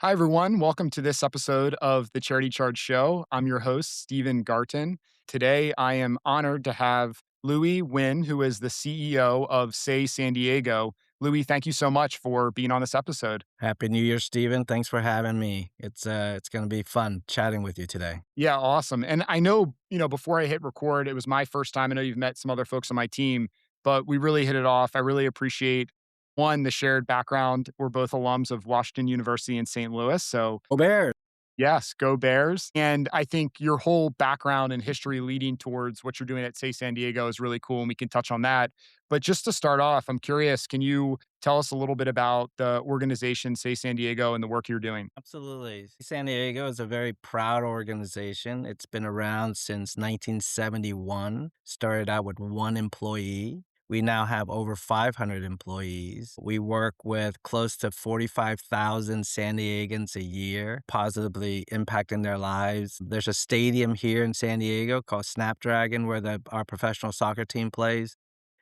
Hi, everyone. Welcome to this episode of the Charity Charge Show. I'm your host, Stephen Garton. Today, I am honored to have Louie Wynn, who is the CEO of Say San Diego. Louie, thank you so much for being on this episode. Happy New Year, Steven. Thanks for having me. It's going to be fun chatting with you today. Yeah, awesome. And I know, before I hit record, it was my first time. I know you've met some other folks on my team, but we really hit it off. I really appreciate one, the shared background. We're both alums of Washington University in St. Louis. So Go Bears. yes, go Bears. And I think your whole background and history leading towards what you're doing at Say San Diego is really cool, and we can touch on that. But just to start off, I'm curious, can you tell us a little bit about the organization Say San Diego and the work you're doing? Absolutely. San Diego is a very proud organization. It's been around since 1971. Started out with one employee. We now have over 500 employees. We work with close to 45,000 San Diegans a year, positively impacting their lives. There's a stadium here in San Diego called Snapdragon where our professional soccer team plays.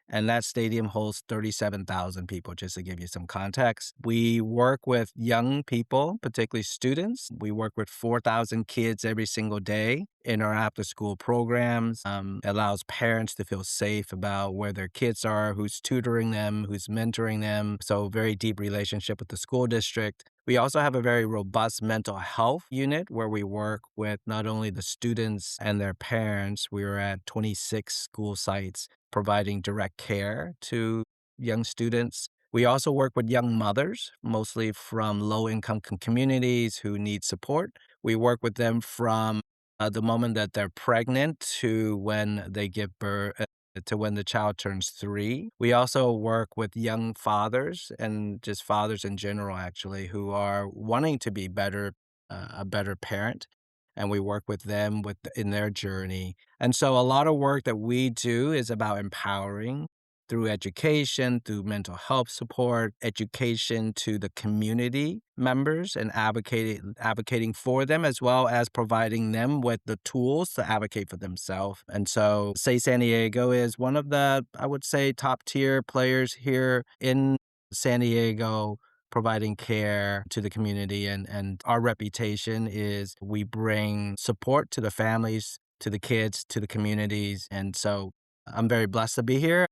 And that stadium holds 37,000 people, just to give you some context. We work with young people, particularly students. We work with 4,000 kids every single day in our after school programs. Allows parents to feel safe about where their kids are, who's tutoring them, who's mentoring them. So, very deep relationship with the school district. We also have a very robust mental health unit where we work with not only the students and their parents, we are at 26 school sites providing direct care to young students. We also work with young mothers, mostly from low income communities who need support. We work with them from the moment that they're pregnant to when they give birth. To when the child turns 3. We also work with young fathers and just fathers in general, actually, who are wanting to be a better parent. And we work with them in their journey. And so a lot of work that we do is about empowering through education, through mental health support, education to the community members and advocating for them as well as providing them with the tools to advocate for themselves. And so Say San Diego is one of the, I would say, top tier players here in San Diego providing care to the community and our reputation is we bring support to the families, to the kids, to the communities. And so I'm very blessed to be here.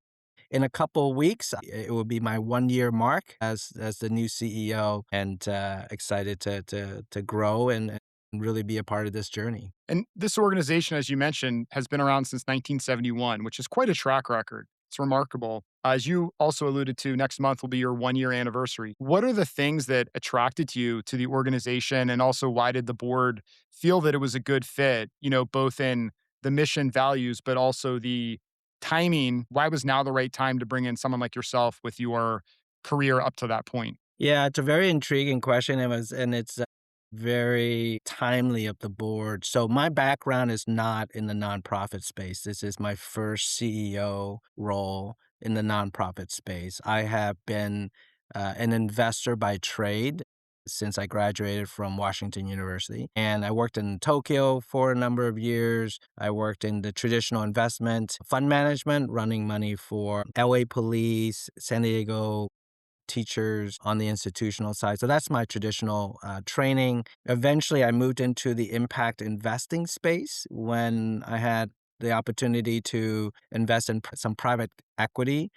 In a couple of weeks, it will be my 1 year mark as the new CEO, and excited to grow and really be a part of this journey. And this organization, as you mentioned, has been around since 1971, which is quite a track record. It's remarkable. As you also alluded to, next month will be your 1 year anniversary. What are the things that attracted you to the organization? And also, why did the board feel that it was a good fit, both in the mission values, but also the timing? Why was now the right time to bring in someone like yourself with your career up to that point? Yeah, it's a very intriguing question. It's very timely of the board. So my background is not in the nonprofit space. This is my first CEO role in the nonprofit space. I have been an investor by trade since I graduated from Washington University. And I worked in Tokyo for a number of years. I worked in the traditional investment fund management, running money for LA Police, San Diego teachers on the institutional side. So that's my traditional training. Eventually, I moved into the impact investing space when I had the opportunity to invest in some private equity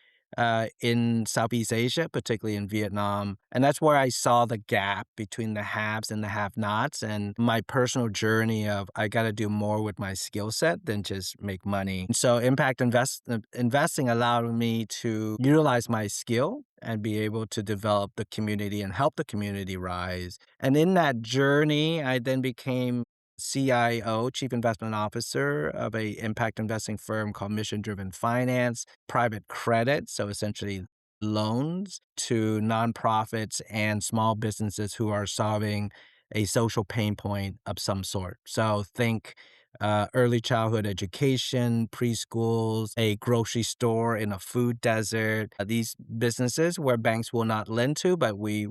in Southeast Asia, particularly in Vietnam. And that's where I saw the gap between the haves and the have nots and my personal journey of I got to do more with my skill set than just make money. And so investing allowed me to utilize my skill and be able to develop the community and help the community rise. And in that journey, I then became CIO, Chief Investment Officer of a impact investing firm called Mission Driven Finance, private credit, so essentially loans to nonprofits and small businesses who are solving a social pain point of some sort. So think early childhood education, preschools, a grocery store in a food desert. These businesses where banks will not lend to, but we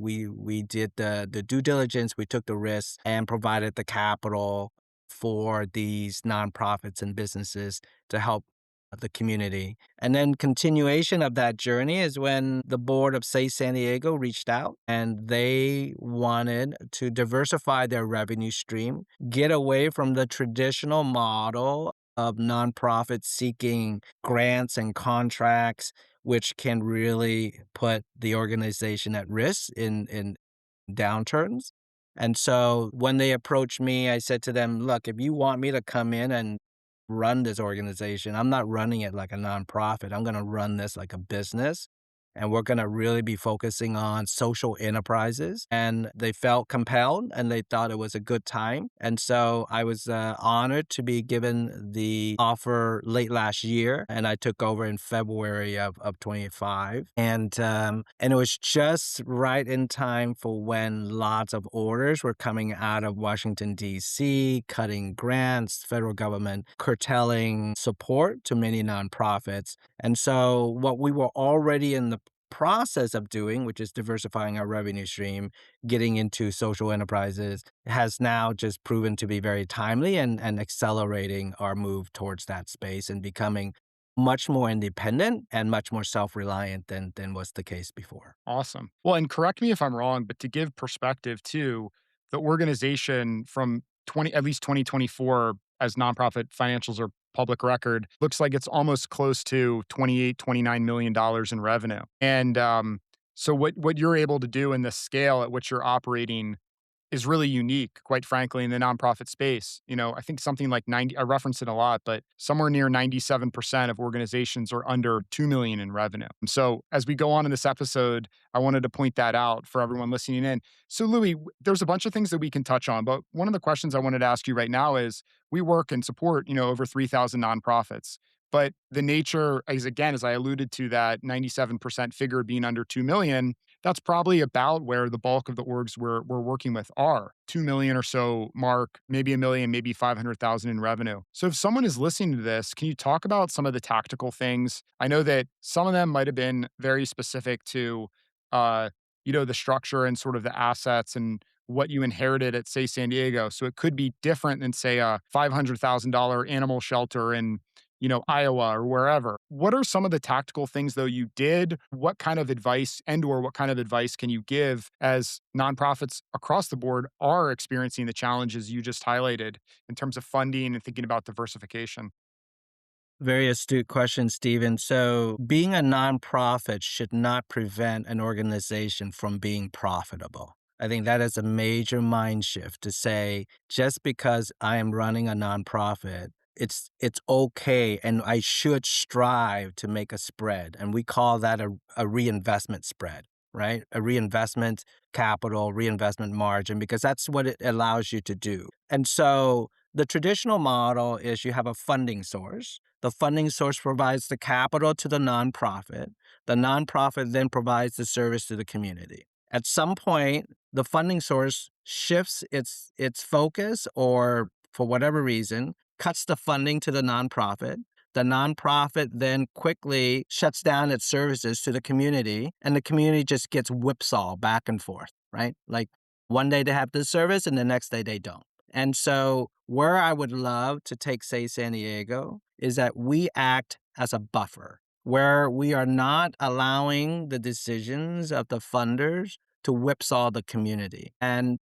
did the due diligence, we took the risks and provided the capital for these nonprofits and businesses to help of the community. And then continuation of that journey is when the board of Say San Diego reached out and they wanted to diversify their revenue stream, get away from the traditional model of nonprofits seeking grants and contracts, which can really put the organization at risk in downturns. And so when they approached me, I said to them, look, if you want me to come in and run this organization, I'm not running it like a nonprofit. I'm going to run this like a business. And we're going to really be focusing on social enterprises. And they felt compelled and they thought it was a good time. And so I was honored to be given the offer late last year. And I took over in February of 25. And it was just right in time for when lots of orders were coming out of Washington, D.C., cutting grants, federal government curtailing support to many nonprofits. And so what we were already in the process of doing, which is diversifying our revenue stream, getting into social enterprises, has now just proven to be very timely and accelerating our move towards that space and becoming much more independent and much more self-reliant than was the case before. Awesome. Well, and correct me if I'm wrong, but to give perspective too, the organization from 20 at least 2024 as nonprofit financials are public record, looks like it's almost close to 28, $29 million in revenue. And so what you're able to do in the scale at which you're operating is really unique, quite frankly, in the nonprofit space. You know, I think something like 90, I reference it a lot, but somewhere near 97% of organizations are under 2 million in revenue. And so as we go on in this episode, I wanted to point that out for everyone listening in. So Louis, there's a bunch of things that we can touch on, but one of the questions I wanted to ask you right now is we work and support, over 3,000 nonprofits. But the nature is, again, as I alluded to, that 97% figure being under 2 million, that's probably about where the bulk of the orgs we're working with are. 2 million or so mark, maybe a million, maybe 500,000 in revenue. So if someone is listening to this, can you talk about some of the tactical things? I know that some of them might have been very specific to uh, the structure and sort of the assets and what you inherited at, say, San Diego. So it could be different than, say, a $500,000 animal shelter in Iowa or wherever. What are some of the tactical things though you did? What kind of advice and/or what kind of advice can you give as nonprofits across the board are experiencing the challenges you just highlighted in terms of funding and thinking about diversification? Very astute question, Stephen. So, being a nonprofit should not prevent an organization from being profitable. I think that is a major mind shift to say just because I am running a nonprofit, it's okay and I should strive to make a spread. And we call that a reinvestment spread, right? A reinvestment capital, reinvestment margin, because that's what it allows you to do. And so the traditional model is you have a funding source. The funding source provides the capital to the nonprofit. The nonprofit then provides the service to the community. At some point, the funding source shifts its focus or for whatever reason, cuts the funding to the nonprofit. The nonprofit then quickly shuts down its services to the community, and the community just gets whipsaw back and forth, right? Like one day they have this service and the next day they don't. And so, where I would love to take, say, San Diego, is that we act as a buffer, where we are not allowing the decisions of the funders to whipsaw the community. And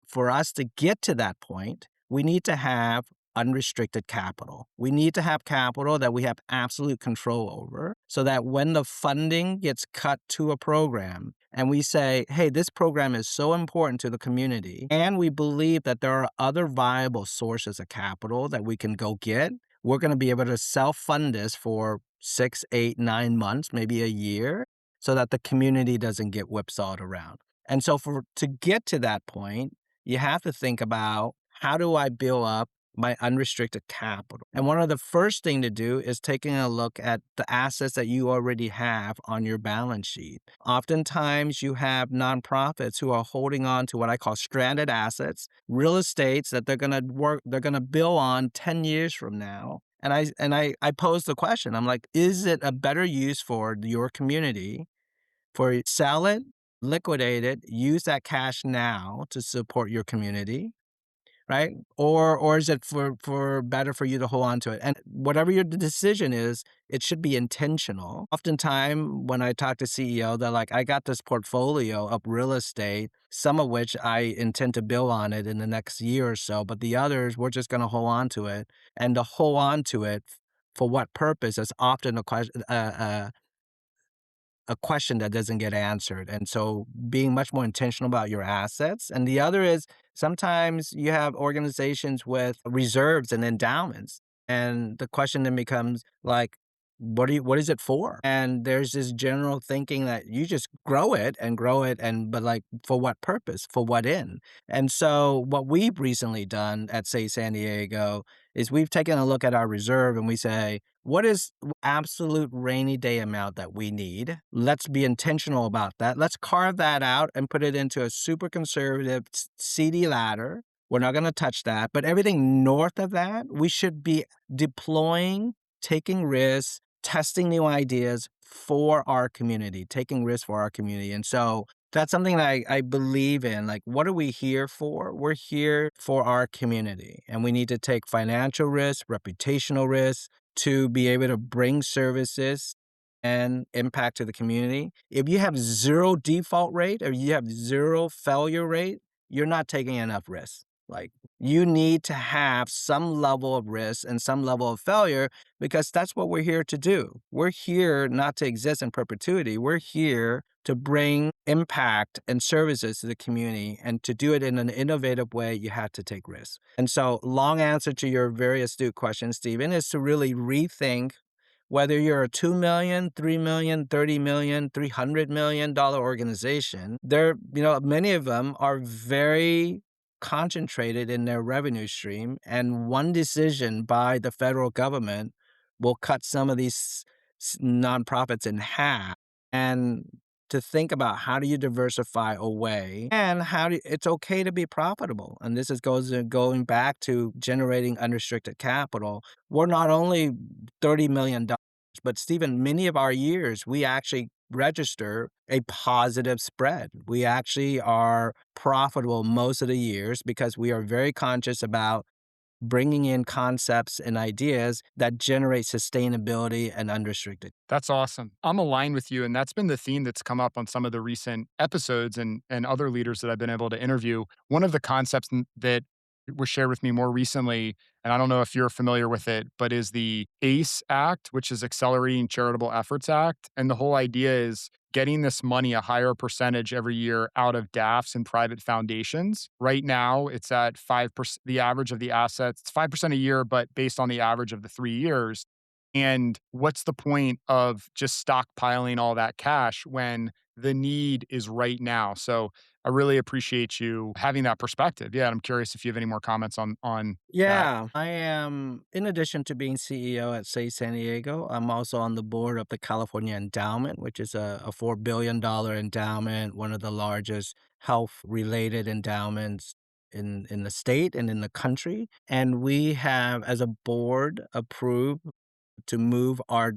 for us to get to that point, we need to have unrestricted capital. We need to have capital that we have absolute control over so that when the funding gets cut to a program and we say, hey, this program is so important to the community, and we believe that there are other viable sources of capital that we can go get, we're going to be able to self-fund this for 6, 8, 9 months, maybe a year, so that the community doesn't get whipsawed around. And so to get to that point, you have to think about how do I build up my unrestricted capital? And one of the first thing to do is taking a look at the assets that you already have on your balance sheet. Oftentimes you have nonprofits who are holding on to what I call stranded assets, real estates that they're gonna bill on 10 years from now. And I pose the question, I'm like, is it a better use for your community for sell it, liquidate it, use that cash now to support your community? right? Or is it for better for you to hold on to it? And whatever your decision is, it should be intentional. Oftentimes, when I talk to CEO, they're like, "I got this portfolio of real estate, some of which I intend to build on it in the next year or so, but the others, we're just going to hold on to it." And to hold on to it for what purpose is often a question that doesn't get answered. And so being much more intentional about your assets. And the other is sometimes you have organizations with reserves and endowments. And the question then becomes like, what is it for? And there's this general thinking that you just grow it and but like for what purpose? For what end? And so what we've recently done at say San Diego is we've taken a look at our reserve and we say, what is absolute rainy day amount that we need? Let's be intentional about that. Let's carve that out and put it into a super conservative CD ladder. We're not going to touch that. But everything north of that, we should be deploying, taking risks, testing new ideas for our community, taking risks for our community. And so that's something that I believe in. Like, what are we here for? We're here for our community, and we need to take financial risks, reputational risks to be able to bring services and impact to the community. If you have zero default rate or you have zero failure rate, you're not taking enough risk. Like, you need to have some level of risk and some level of failure because that's what we're here to do. We're here not to exist in perpetuity. We're here to bring impact and services to the community, and to do it in an innovative way, you have to take risks. And so, long answer to your very astute question, Stephen, is to really rethink whether you're a 2 million, 3 million, 30 million, $300 million organization. Many of them are very concentrated in their revenue stream, and one decision by the federal government will cut some of these nonprofits in half. And to think about how do you diversify away and it's okay to be profitable. And this is going back to generating unrestricted capital. We're not only $30 million, but Stephen, many of our years, we actually register a positive spread. We actually are profitable most of the years because we are very conscious about bringing in concepts and ideas that generate sustainability and unrestricted. That's awesome. I'm aligned with you, and that's been the theme that's come up on some of the recent episodes and other leaders that I've been able to interview. One of the concepts that was shared with me more recently, and I don't know if you're familiar with it, but is the ACE Act, which is Accelerating Charitable Efforts Act. And the whole idea is getting this money a higher percentage every year out of DAFs and private foundations. Right now, it's at 5%, the average of the assets, it's 5% a year, but based on the average of the 3 years. And what's the point of just stockpiling all that cash when the need is right now? So I really appreciate you having that perspective. Yeah, and I'm curious if you have any more comments on that. Yeah, I am, in addition to being CEO at Say San Diego, I'm also on the board of the California Endowment, which is a $4 billion endowment, one of the largest health related endowments in the state and in the country. And we have, as a board, approved to move our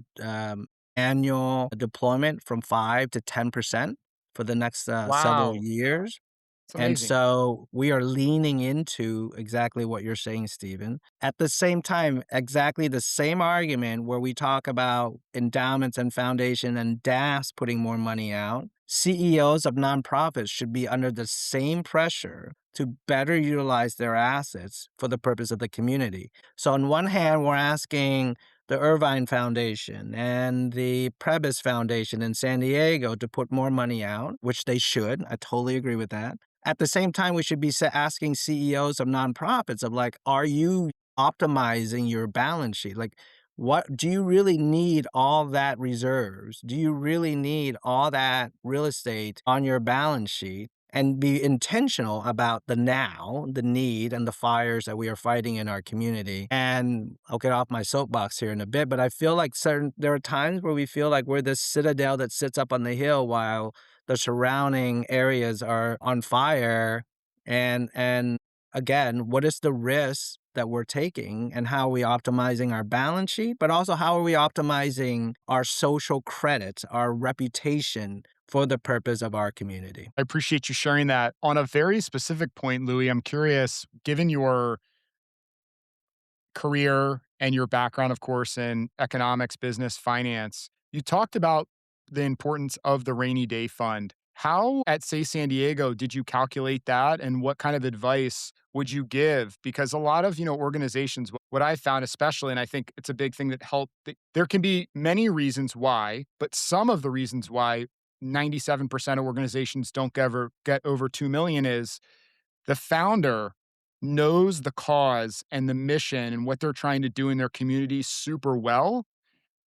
annual deployment from 5 to 10% for the next several Wow, years. it's And amazing. so we are leaning into exactly what you're saying, Stephen. At the same time, exactly the same argument where we talk about endowments and foundation and DAS putting more money out, CEOs of nonprofits should be under the same pressure to better utilize their assets for the purpose of the community. So on one hand, we're asking the Irvine Foundation and the Prebis Foundation in San Diego to put more money out, which they should. I totally agree with that. At the same time, we should be asking CEOs of nonprofits of like, are you optimizing your balance sheet? Like, what do you really need all that reserves? Do you really need all that real estate on your balance sheet? And be intentional about the now, the need, and the fires that we are fighting in our community. And I'll get off my soapbox here in a bit, but I feel like there are times where we feel like we're this citadel that sits up on the hill while the surrounding areas are on fire. And again, what is the risk that we're taking, and how are we optimizing our balance sheet, but also how are we optimizing our social credit, our reputation, for the purpose of our community. I appreciate you sharing that. On a very specific point, Louis, I'm curious, given your career and your background, of course, in economics, business, finance, you talked about the importance of the rainy day fund. How at, say, San Diego, did you calculate that? And what kind of advice would you give? Because a lot of, organizations, what I found especially, and I think it's a big thing that helped, there can be many reasons why, but some of the reasons why 97% of organizations don't ever get over 2 million is the founder knows the cause and the mission and what they're trying to do in their community super well,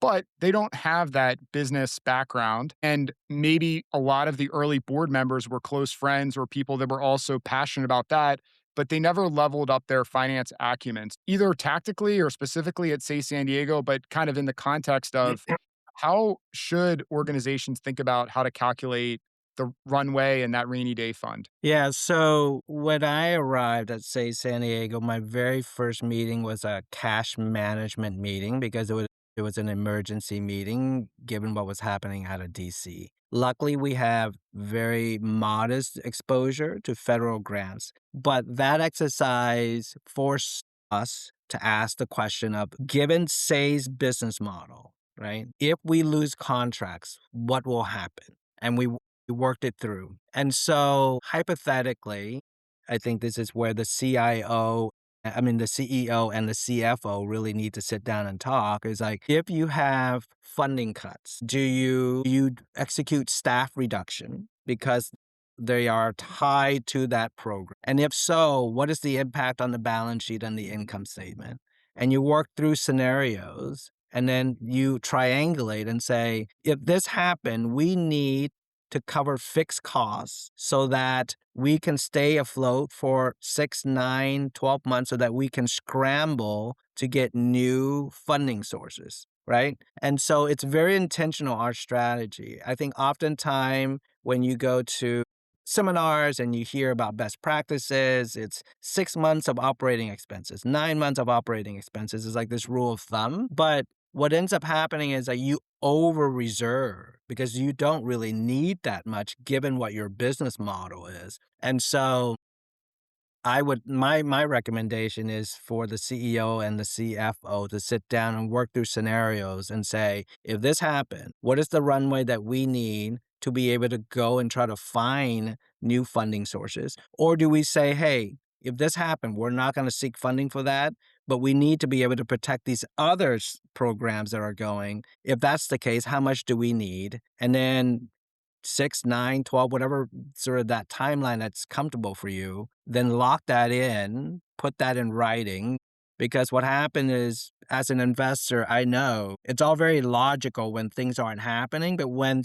but they don't have that business background. And maybe a lot of the early board members were close friends or people that were also passionate about that, but they never leveled up their finance acumen, either tactically or specifically at, say, San Diego, but kind of in the context of how should organizations think about how to calculate the runway and that rainy day fund? Yeah, so when I arrived at, say, San Diego, my very first meeting was a cash management meeting because it was an emergency meeting given what was happening out of DC. Luckily, we have very modest exposure to federal grants, but that exercise forced us to ask the question of, given Say's business model, right? If we lose contracts, what will happen? And we worked it through. And so hypothetically, I think this is where the CEO and the CFO really need to sit down and talk is like, if you have funding cuts, do you execute staff reduction because they are tied to that program? And if so, what is the impact on the balance sheet and the income statement? And you work through scenarios and then you triangulate and say, if this happened, we need to cover fixed costs so that we can stay afloat for 6, 9, 12 months so that we can scramble to get new funding sources, right? And so it's very intentional, our strategy. I think oftentimes when you go to seminars and you hear about best practices, it's 6 months of operating expenses, 9 months of operating expenses is like this rule of thumb. But what ends up happening is that you over reserve because you don't really need that much given what your business model is. And so my recommendation is for the CEO and the CFO to sit down and work through scenarios and say, if this happened, what is the runway that we need to be able to go and try to find new funding sources? Or do we say, hey, if this happened, we're not going to seek funding for that, but we need to be able to protect these other programs that are going. If that's the case, how much do we need? And then 6, 9, 12, whatever sort of that timeline that's comfortable for you, then lock that in, put that in writing. Because what happened is, as an investor, I know it's all very logical when things aren't happening, but when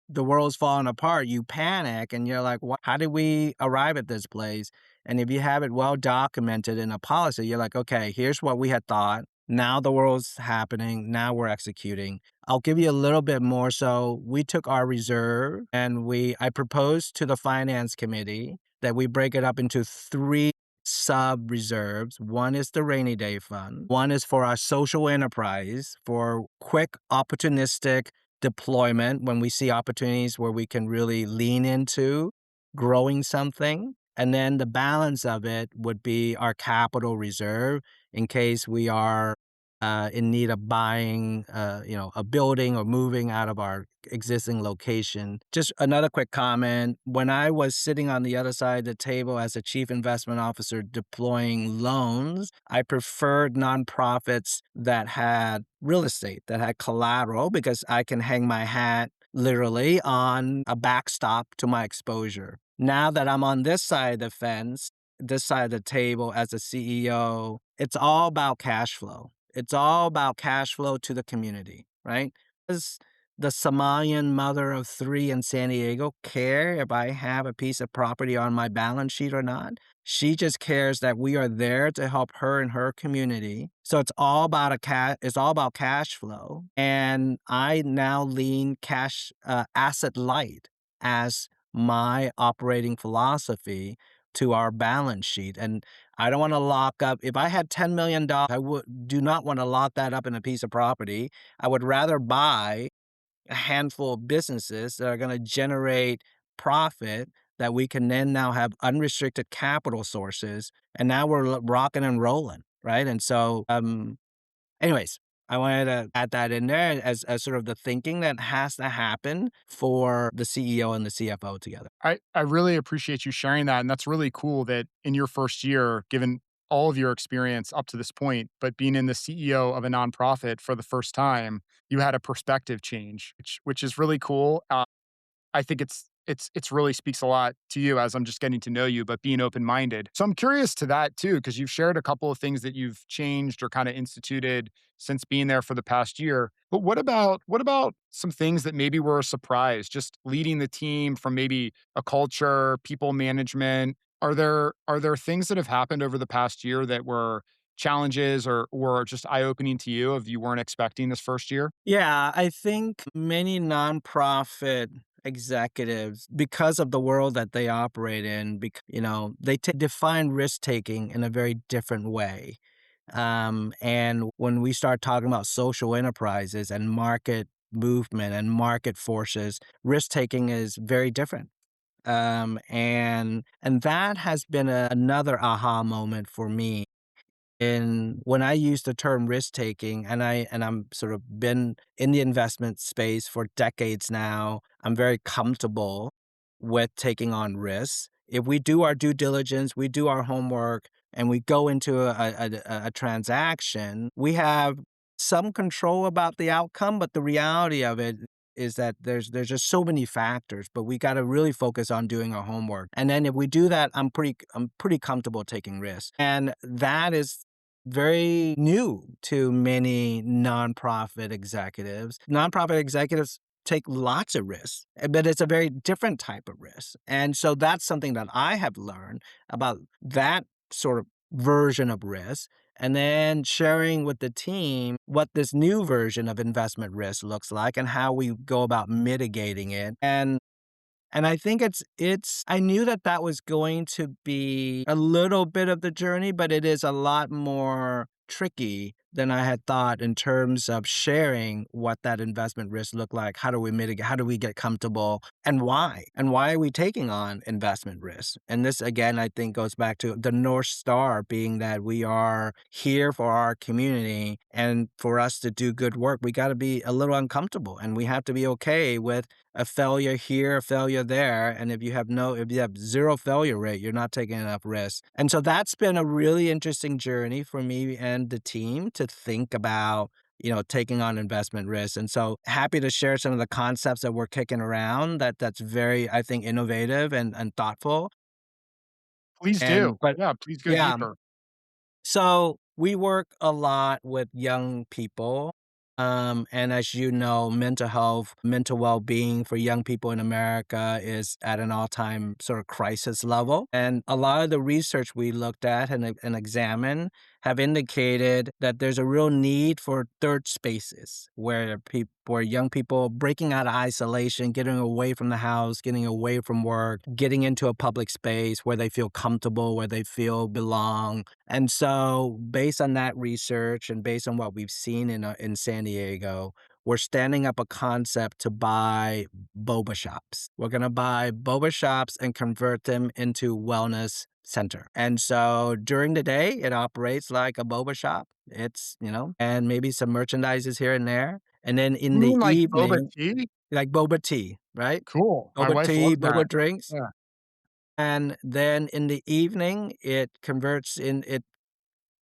the world's falling apart, you panic and you're like, what, how did we arrive at this place? And if you have it well documented in a policy, you're like, okay, here's what we had thought. Now the world's happening. Now we're executing. I'll give you a little bit more. So we took our reserve and I proposed to the finance committee that we break it up into three sub reserves. One is the rainy day fund. One is for our social enterprise for quick opportunistic deployment when we see opportunities where we can really lean into growing something. And then the balance of it would be our capital reserve in case we are in need of buying, a building or moving out of our existing location. Just another quick comment. When I was sitting on the other side of the table as a chief investment officer deploying loans, I preferred nonprofits that had real estate, that had collateral, because I can hang my hat literally on a backstop to my exposure. Now that I'm on this side of the fence, this side of the table as a CEO, it's all about cash flow. It's all about cash flow to the community, right? Does the Somalian mother of three in San Diego care if I have a piece of property on my balance sheet or not? She just cares that we are there to help her and her community. So it's all about it's all about cash flow. And I now lean cash asset light as my operating philosophy to our balance sheet. And I don't want to lock up. If I had $10 million, do not want to lock that up in a piece of property. I would rather buy a handful of businesses that are gonna generate profit that we can then now have unrestricted capital sources, and now we're rocking and rolling, right? And so, anyways, I wanted to add that in there as sort of the thinking that has to happen for the CEO and the CFO together. I really appreciate you sharing that, and that's really cool that in your first year, given all of your experience up to this point, but being in the CEO of a nonprofit for the first time, you had a perspective change, which is really cool. I think it's really speaks a lot to you as I'm just getting to know you, but being open-minded. So I'm curious to that too, because you've shared a couple of things that you've changed or kind of instituted since being there for the past year. But what about some things that maybe were a surprise, just leading the team from maybe a culture, people management? Are there things that have happened over the past year that were challenges or were just eye-opening to you if you weren't expecting this first year? Yeah, I think many nonprofit executives, because of the world that they operate in, they define risk taking in a very different way. And when we start talking about social enterprises and market movement and market forces, risk taking is very different. And that has been another aha moment for me. And when I use the term risk taking, I'm sort of been in the investment space for decades now, I'm very comfortable with taking on risks. If we do our due diligence, we do our homework, and we go into a transaction, we have some control about the outcome, but the reality of it is that there's just so many factors, but we got to really focus on doing our homework. And then if we do that, I'm pretty comfortable taking risks. And that is very new to many nonprofit executives. Nonprofit executives take lots of risks, but it's a very different type of risk. And so that's something that I have learned about that sort of version of risk. And then sharing with the team what this new version of investment risk looks like and how we go about mitigating it. And I think it's I knew that that was going to be a little bit of the journey, but it is a lot more tricky than I had thought in terms of sharing what that investment risk looked like. How do we mitigate? How do we get comfortable? And why? And why are we taking on investment risk? And this again, I think goes back to the North Star being that we are here for our community, and for us to do good work, we got to be a little uncomfortable, and we have to be okay with a failure here, a failure there. And if you have zero failure rate, you're not taking enough risk. And so that's been a really interesting journey for me and the team to think about, taking on investment risk. And so happy to share some of the concepts that we're kicking around that's very, I think, innovative and thoughtful. Please do. And, but Yeah, please go yeah, deeper. so we work a lot with young people. And as you know, mental health, mental well being for young people in America is at an all time sort of crisis level. And a lot of the research we looked at and examined have indicated that there's a real need for third spaces where young people breaking out of isolation, getting away from the house, getting away from work, getting into a public space where they feel comfortable, where they feel belong. And so, based on that research and based on what we've seen in San Diego, we're standing up a concept to buy boba shops. We're going to buy boba shops and convert them into wellness center. And so during the day, it operates like a boba shop. And maybe some merchandise is here and there. And then in You the mean like boba evening, tea? like boba tea, right? Cool. My Boba wife tea, loves that. boba drinks. Yeah. And then in the evening,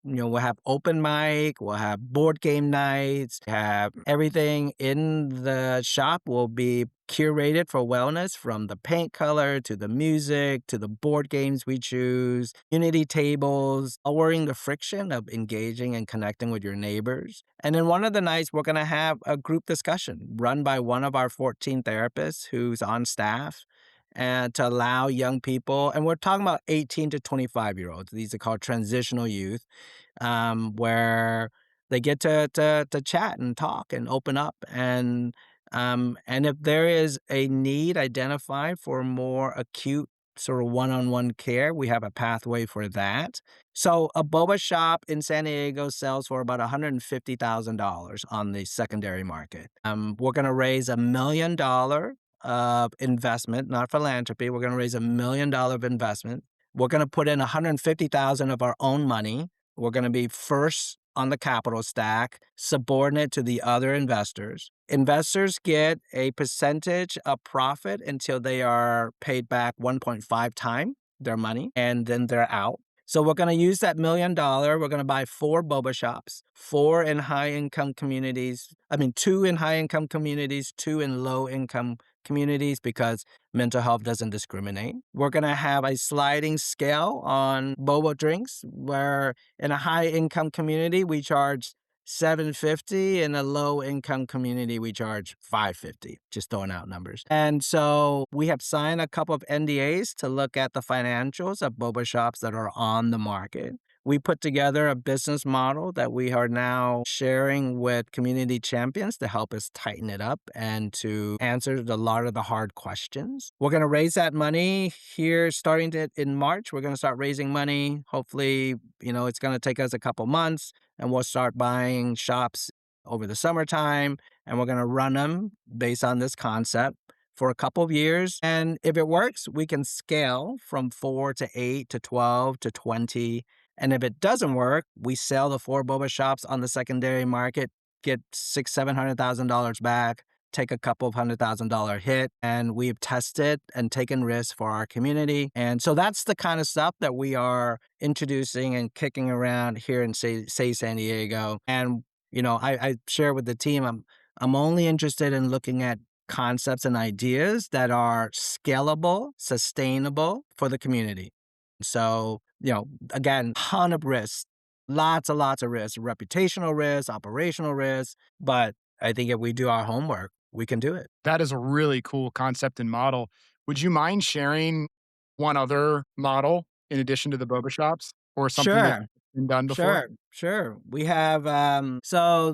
we'll have open mic, we'll have board game nights, have everything in the shop will be curated for wellness, from the paint color to the music to the board games we choose, unity tables, lowering the friction of engaging and connecting with your neighbors. And then one of the nights, we're going to have a group discussion run by one of our 14 therapists who's on staff, and to allow young people, and we're talking about 18 to 25-year-olds. These are called transitional youth, where they get to chat and talk and open up. And if there is a need identified for more acute sort of one-on-one care, we have a pathway for that. So a boba shop in San Diego sells for about $150,000 on the secondary market. We're going to raise $1 million investment, not philanthropy. We're going to raise $1 million of investment. We're going to put in 150,000 of our own money. We're going to be first on the capital stack, subordinate to the other investors. Investors get a percentage of profit until they are paid back 1.5 times their money, and then they're out. So we're going to use that $1 million. We're going to buy 4 boba shops, 4 in high income communities. I mean, 2 in high income communities, 2 in low income communities, because mental health doesn't discriminate. We're going to have a sliding scale on boba drinks, where in a high income community we charge 750, in a low income community we charge 550, just throwing out numbers. And so we have signed a couple of NDAs to look at the financials of boba shops that are on the market. We put together a business model that we are now sharing with community champions to help us tighten it up and to answer a lot of the hard questions. We're going to raise that money here starting in March. We're going to start raising money. Hopefully, it's going to take us a couple months, and we'll start buying shops over the summertime, and we're going to run them based on this concept for a couple of years. And if it works, we can scale from 4 to 8 to 12 to 20. And if it doesn't work, we sell the 4 boba shops on the secondary market, get $700,000 back, take a couple of $100,000 hit, and we've tested and taken risks for our community. And so that's the kind of stuff that we are introducing and kicking around here in say San Diego. And I share with the team, I'm only interested in looking at concepts and ideas that are scalable, sustainable for the community. So, again, ton of risks, lots and lots of risks, reputational risks, operational risks. But I think if we do our homework, we can do it. That is a really cool concept and model. Would you mind sharing one other model in addition to the boba shops or something that's Sure. been done before? Sure. We have so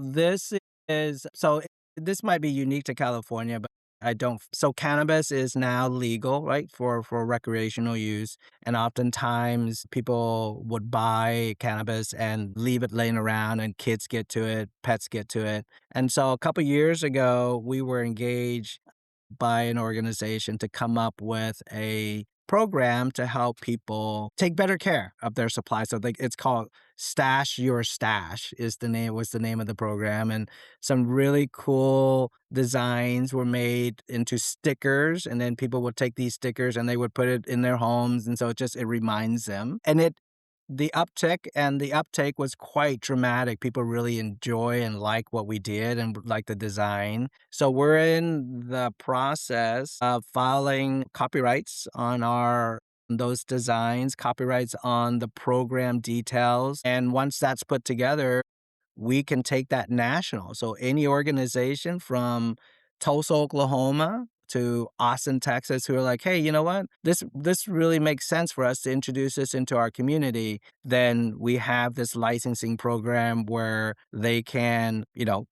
this might be unique to California, but I don't so cannabis is now legal, right, for recreational use. And oftentimes people would buy cannabis and leave it laying around, and kids get to it, pets get to it. And so a couple years ago, we were engaged by an organization to come up with a program to help people take better care of their supply. So it's called Stash Your Stash was the name of the program. And some really cool designs were made into stickers, and then people would take these stickers and they would put it in their homes. And so it reminds them. And the uptick and the uptake was quite dramatic. People really enjoy and like what we did and like the design. So we're in the process of filing copyrights on those designs, copyrights on the program details. And once that's put together, we can take that national. So any organization from Tulsa, Oklahoma to Austin, Texas, who are like, hey, you know what? This really makes sense for us to introduce this into our community. Then we have this licensing program where they can,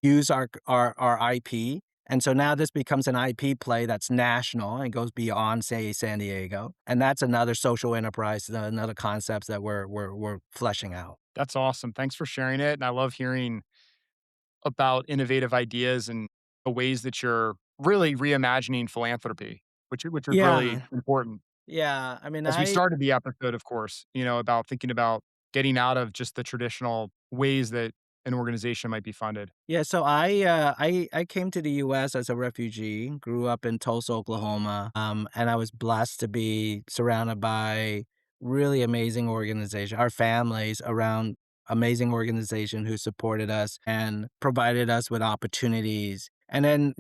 use our IP. And so now this becomes an IP play that's national and goes beyond, say, San Diego. And that's another social enterprise, another concept that we're fleshing out. That's awesome. Thanks for sharing it. And I love hearing about innovative ideas and the ways that you're really reimagining philanthropy, which is really Yeah. important. Yeah. I mean, As we started the episode, of course, about thinking about getting out of just the traditional ways that an organization might be funded. yeah, so I came to the US as a refugee, grew up in Tulsa, Oklahoma, and I was blessed to be surrounded by really amazing organization, our families around amazing organization who supported us and provided us with opportunities. And then,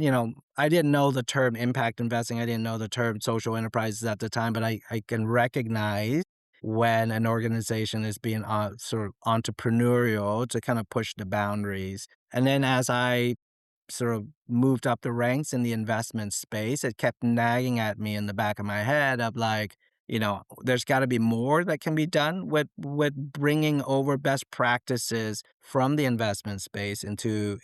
I didn't know the term impact investing. I didn't know the term social enterprises at the time, but I can recognize when an organization is being sort of entrepreneurial to kind of push the boundaries. And then as I sort of moved up the ranks in the investment space, it kept nagging at me in the back of my head of like, There's got to be more that can be done with bringing over best practices from the investment space into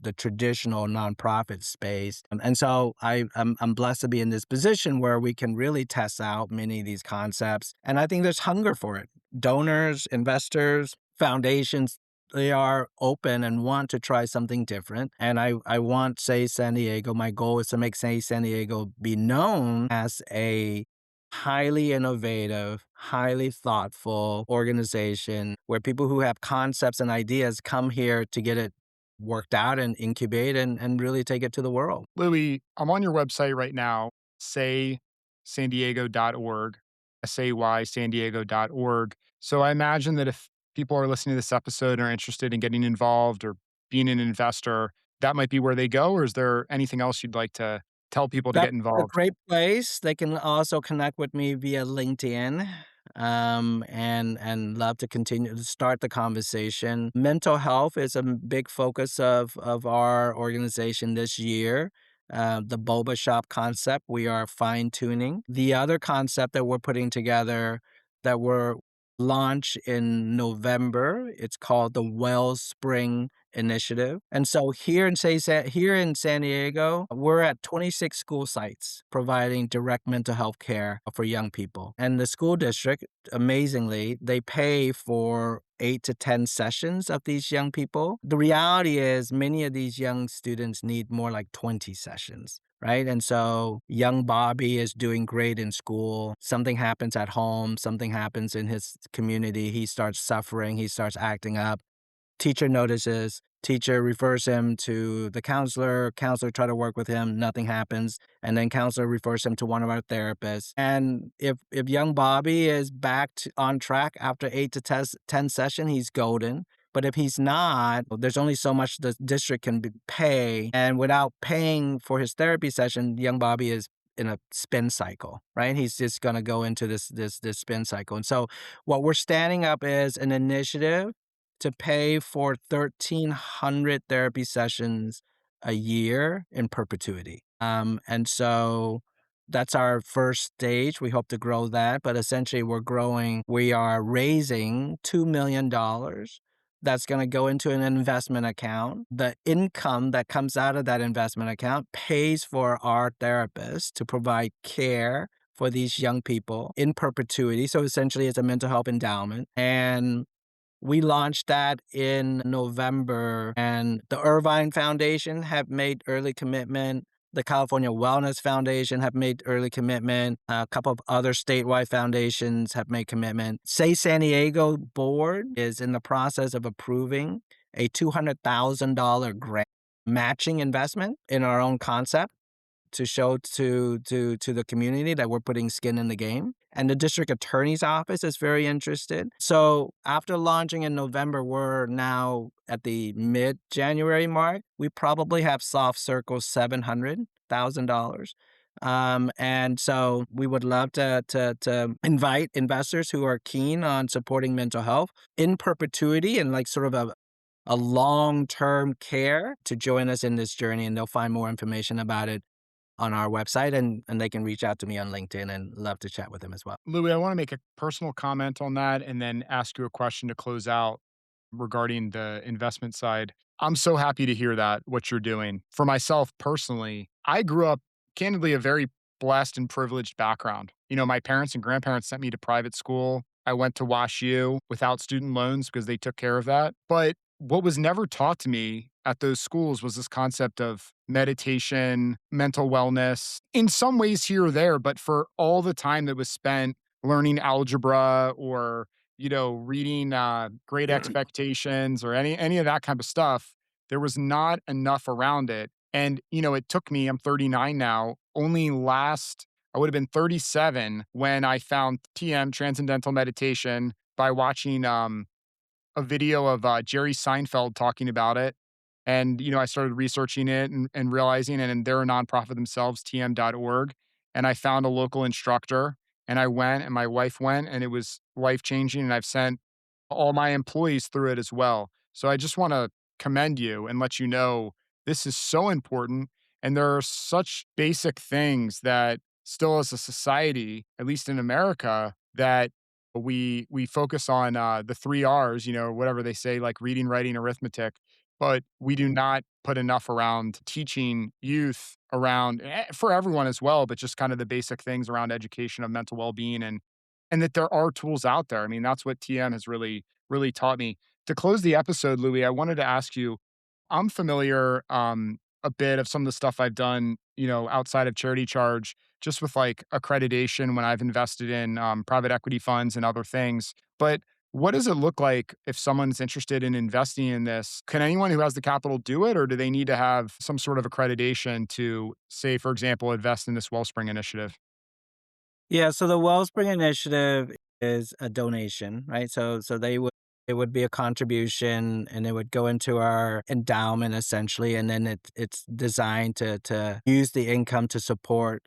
the traditional nonprofit space. And so I'm blessed to be in this position where we can really test out many of these concepts. And I think there's hunger for it. Donors, investors, foundations, they are open and want to try something different. And I want, say, San Diego, my goal is to make, say, San Diego be known as a highly innovative, highly thoughtful organization where people who have concepts and ideas come here to get it worked out and incubate and really take it to the world. Louie, I'm on your website right now, saysandiego.org, saysandiego.org. So I imagine that if people are listening to this episode and are interested in getting involved or being an investor, that might be where they go. Or is there anything else you'd like to tell people to That's get a involved? great place. They can also connect with me via LinkedIn, and love to continue to start the conversation. Mental health is a big focus of our organization this year. The boba shop concept we are fine tuning. The other concept that we're putting together that we're launch in November. It's called the Wellspring Initiative. And so here in San Diego, we're at 26 school sites providing direct mental health care for young people. And the school district, amazingly, they pay for 8 to 10 sessions of these young people. The reality is many of these young students need more like 20 sessions. Right. And so young Bobby is doing great in school. Something happens at home, something happens in his community. He starts suffering, he starts acting up. Teacher notices, teacher refers him to the counselor try to work with him, nothing happens, and then counselor refers him to one of our therapists. And if young Bobby is back on track after 8 to 10 session, he's golden. But if he's not, there's only so much the district can pay, and without paying for his therapy session, young Bobby is in a spin cycle, right? He's just going to go into this spin cycle. And so what we're standing up is an initiative to pay for 1,300 therapy sessions a year in perpetuity. And so that's our first stage. We hope to grow that, but essentially we're growing. We are raising $2 million that's going to go into an investment account. The income that comes out of that investment account pays for our therapists to provide care for these young people in perpetuity. So essentially it's a mental health endowment. And we launched that in November, and the Irvine Foundation have made early commitment. The California Wellness Foundation have made early commitment. A couple of other statewide foundations have made commitment. Say San Diego board is in the process of approving a $200,000 grant matching investment in our own concept to show to the community that we're putting skin in the game. And the district attorney's office is very interested. So after launching in November, we're now at the mid-January mark. We probably have soft circle $700,000. And so we would love to invite investors who are keen on supporting mental health in perpetuity and like sort of a long-term care to join us in this journey. And they'll find more information about it on our website, and they can reach out to me on LinkedIn and love to chat with them as well. Louis, I want to make a personal comment on that and then ask you a question to close out regarding the investment side. I'm so happy to hear that, what you're doing. For myself personally, I grew up candidly a very blessed and privileged background. My parents and grandparents sent me to private school. I went to Wash U without student loans because they took care of that. But what was never taught to me at those schools was this concept of meditation, mental wellness, in some ways here or there, but for all the time that was spent learning algebra or reading Great Expectations or any of that kind of stuff, there was not enough around it. And it took me. I'm 39 now. Only I would have been 37 when I found TM Transcendental Meditation by watching a video of Jerry Seinfeld talking about it. And, I started researching it and realizing, and they're a nonprofit themselves, tm.org. And I found a local instructor and I went and my wife went and it was life changing. And I've sent all my employees through it as well. So I just want to commend you and let you know this is so important. And there are such basic things that still as a society, at least in America, that we focus on the three R's, you know, whatever they say, like reading, writing, arithmetic, but we do not put enough around teaching youth around for everyone as well, but just kind of the basic things around education of mental well-being and that there are tools out there. I mean, that's what TM has really taught me. To close the episode, Louis, I wanted to ask you, I'm familiar a bit of some of the stuff I've done, you know, outside of charity charge, just with like accreditation when I've invested in private equity funds and other things. But what does it look like if someone's interested in investing in this? Can anyone who has the capital do it, or do they need to have some sort of accreditation to, say, for example, invest in this Wellspring initiative? Yeah, so the Wellspring Initiative is a donation, right? So they would it would be a contribution and it would go into our endowment essentially, and then it's designed to use the income to support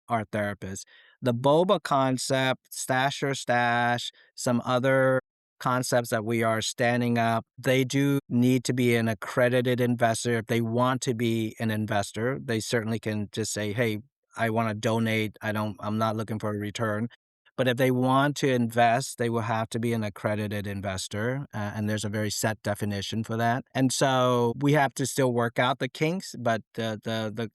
our therapists. The boba concept, stash or stash, some other concepts that we are standing up, they do need to be an accredited investor. If they want to be an investor, they certainly can just say, "Hey, I want to donate. I'm not looking for a return." But if they want to invest, they will have to be an accredited investor, and there's a very set definition for that. And so we have to still work out the kinks, but the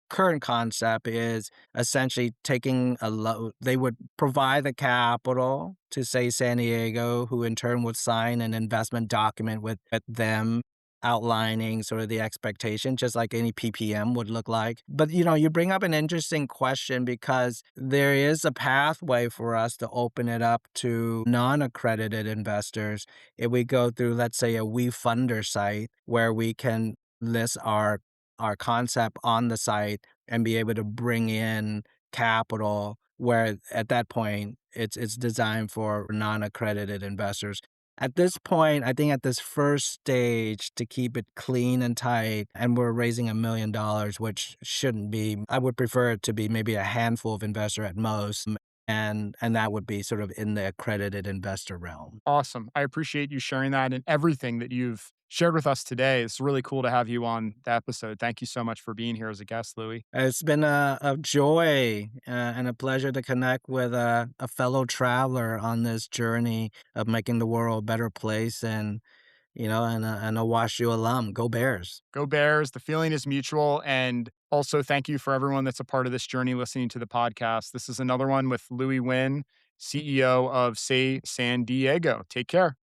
current concept is essentially taking a low they would provide the capital to, say, San Diego, who in turn would sign an investment document with them outlining sort of the expectation, just like any PPM would look like. But, you know, you bring up an interesting question because there is a pathway for us to open it up to non-accredited investors if we go through, let's say, a WeFunder site where we can list our concept on the site and be able to bring in capital where at that point it's designed for non-accredited investors. At this point, I think at this first stage to keep it clean and tight, and we're raising $1 million, which shouldn't be. I would prefer it to be maybe a handful of investor at most, and that would be sort of in the accredited investor realm. Awesome. I appreciate you sharing that and everything that you've shared with us today. It's really cool to have you on the episode. Thank you so much for being here as a guest, Louis. It's been a joy and a pleasure to connect with a fellow traveler on this journey of making the world a better place and, you know, and a WashU alum. Go Bears. Go Bears. The feeling is mutual. And also, thank you for everyone that's a part of this journey listening to the podcast. This is another one with Louis Wynn, CEO of Say San Diego. Take care.